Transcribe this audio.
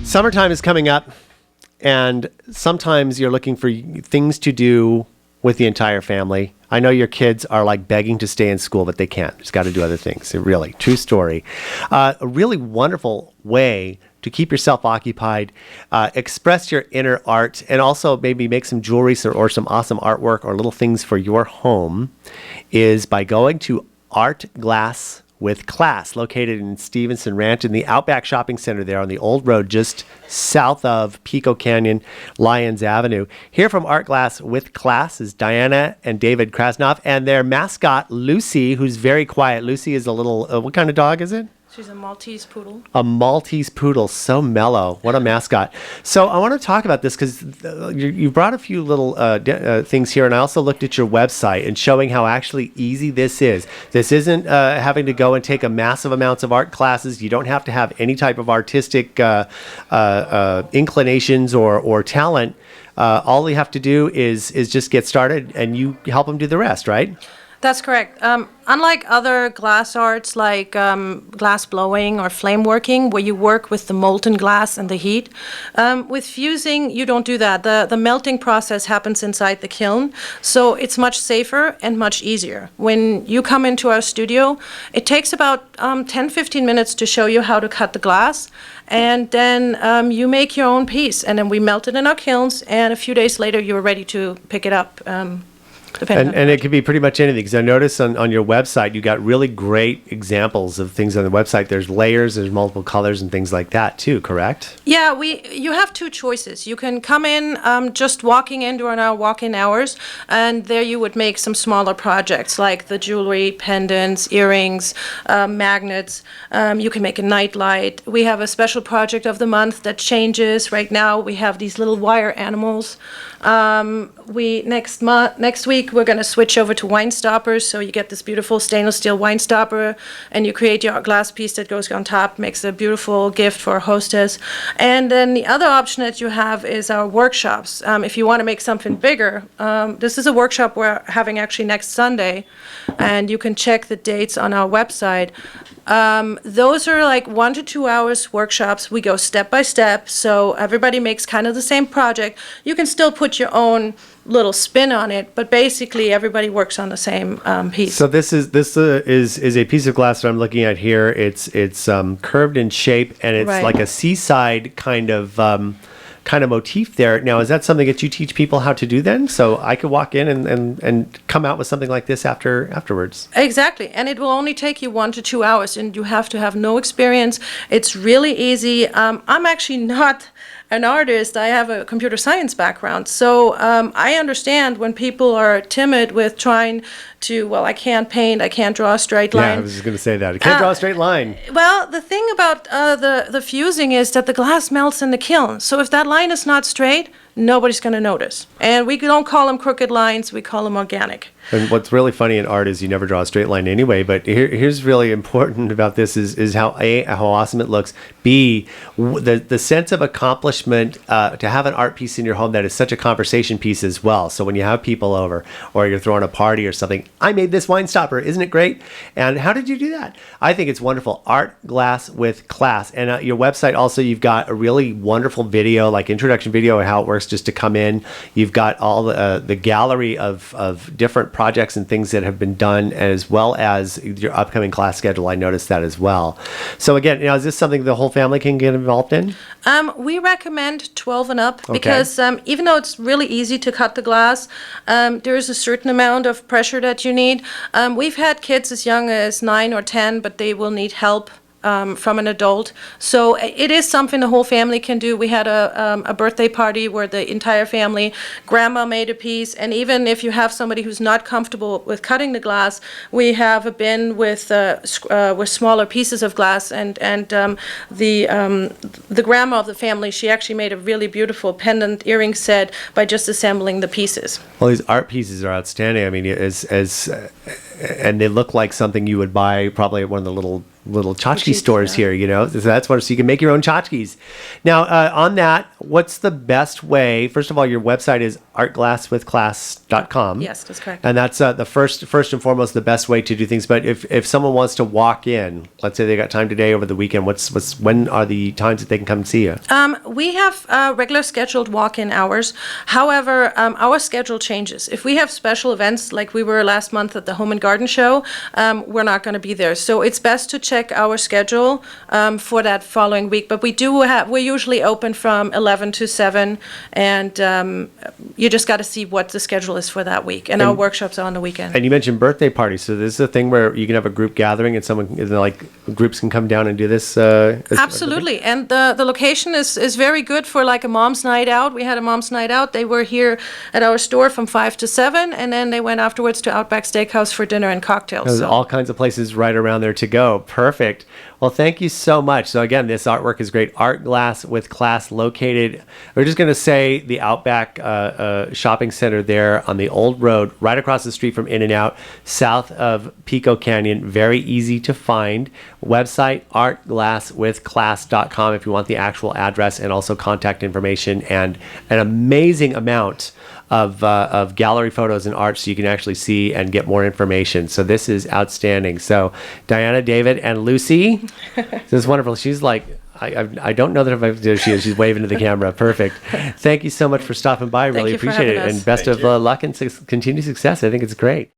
Summertime is coming up, and sometimes you're looking for things to do with the entire family. I know your kids are like begging to stay in school, but they can't. Just got to do other things. Really, true story. A really wonderful way to keep yourself occupied, express your inner art, and also maybe make some jewelry or some awesome artwork or little things for your home is by going to Art Glass with Class, located in Stevenson Ranch in the Outback Shopping Center there on the old road just south of Pico Canyon, Lyons Avenue. Here from Art Glass with Class is Diana and David Krasnoff and their mascot, Lucy, who's very quiet. Lucy is a little, what kind of dog is it? She's a Maltese poodle. A Maltese poodle, so mellow. What a mascot. So I want to talk about this because you brought a few little things here, and I also looked at your website and showing how actually easy this is. This isn't having to go and take a massive amounts of art classes. You don't have to have any type of artistic inclinations or talent. All you have to do is just get started, and you help them do the rest, right? That's correct. Unlike other glass arts like glass blowing or flame working, where you work with the molten glass and the heat, with fusing, you don't do that. The melting process happens inside the kiln, so it's much safer and much easier. When you come into our studio, it takes about 10-15 minutes to show you how to cut the glass, and then you make your own piece, and then we melt it in our kilns, and a few days later you're ready to pick it up. And it could be pretty much anything, because I noticed on your website you got really great examples of things on the website. There's layers, there's multiple colors and things like that too, correct? Yeah, you have two choices. You can come in just walking in during our walk-in hours, and there you would make some smaller projects like the jewelry, pendants, earrings, magnets. You can make a night light. We have a special project of the month that changes. Right now we have these little wire animals. Next week we're going to switch over to wine stoppers, so you get this beautiful stainless steel wine stopper, and you create your glass piece that goes on top, makes a beautiful gift for a hostess. And then the other option that you have is our workshops. If you want to make something bigger, this is a workshop we're having actually next Sunday, and you can check the dates on our website. Those are like 1 to 2 hours workshops. We go step by step, so everybody makes kind of the same project. You can still put your own little spin on it, but basically everybody works on the same piece. So this is a piece of glass that I'm looking at here. It's curved in shape, and it's like a seaside kind of motif there. Now, is that something that you teach people how to do then? So I could walk in and come out with something like this afterwards. Exactly. And it will only take you 1 to 2 hours, and you have to have no experience. It's really easy. I'm actually not an artist. I have a computer science background. So I understand when people are timid with trying to, well, I can't paint, I can't draw a straight line. Yeah, I was just going to say that. I can't draw a straight line. Well, the thing about the fusing is that the glass melts in the kiln. So if that line is not straight, nobody's going to notice. And we don't call them crooked lines, we call them organic. And what's really funny in art is you never draw a straight line anyway, but here's really important about this is how awesome it looks. B, the sense of accomplishment to have an art piece in your home that is such a conversation piece as well. So when you have people over or you're throwing a party or something, I made this wine stopper, isn't it great? And how did you do that? I think it's wonderful. Art Glass with Class. And your website also, you've got a really wonderful video, like introduction video of how it works just to come in. You've got all the gallery of different projects and things that have been done, as well as your upcoming class schedule. I noticed that as well. So again, is this something the whole family can get involved in? We recommend 12 and up because even though it's really easy to cut the glass, there is a certain amount of pressure that you need. We've had kids as young as 9 or 10, but they will need help from an adult. So it is something the whole family can do. We had a birthday party where the entire family, grandma made a piece, and even if you have somebody who's not comfortable with cutting the glass, we have a bin with smaller pieces of glass, and the grandma of the family, she actually made a really beautiful pendant earring set by just assembling the pieces. Well, these art pieces are outstanding. I mean, and they look like something you would buy probably at one of the little little tchotchke Boutiques, stores yeah. here, you know. So that's what, so you can make your own tchotchkes. Now, on that, what's the best way? First of all, your website is artglasswithclass.com. Yes, that's correct. And that's the first and foremost the best way to do things. But if someone wants to walk in, let's say they got time today over the weekend, when are the times that they can come see you? We have regular scheduled walk-in hours. However, our schedule changes. If we have special events, like we were last month at the Home and Garden Show, we're not going to be there. So it's best to check our schedule for that following week. But we're usually open from 11 to 7, and you just got to see what the schedule is for that week. And our workshops are on the weekend. And you mentioned birthday parties, so this is a thing where you can have a group gathering, and groups can come down and do this. Absolutely, and the location is very good for like a mom's night out. We had a mom's night out. They were here at our store from 5 to 7, and then they went afterwards to Outback Steakhouse for dinner and cocktails. There's all kinds of places right around there to go. Perfect. Well, thank you so much. So again, this artwork is great. Art Glass with Class, located, we're just going to say the Outback Shopping Center there on the old road, right across the street from In-N-Out, south of Pico Canyon. Very easy to find. Website, artglasswithclass.com if you want the actual address and also contact information, and an amazing amount of gallery photos and art so you can actually see and get more information. So this is outstanding. So Diana, David, and Lucy, this is wonderful. She's like, I don't know that if there she is. She's waving to the camera. Perfect. Thank you so much for stopping by. I really you for appreciate it. having us. And best of luck and continued success. I think it's great.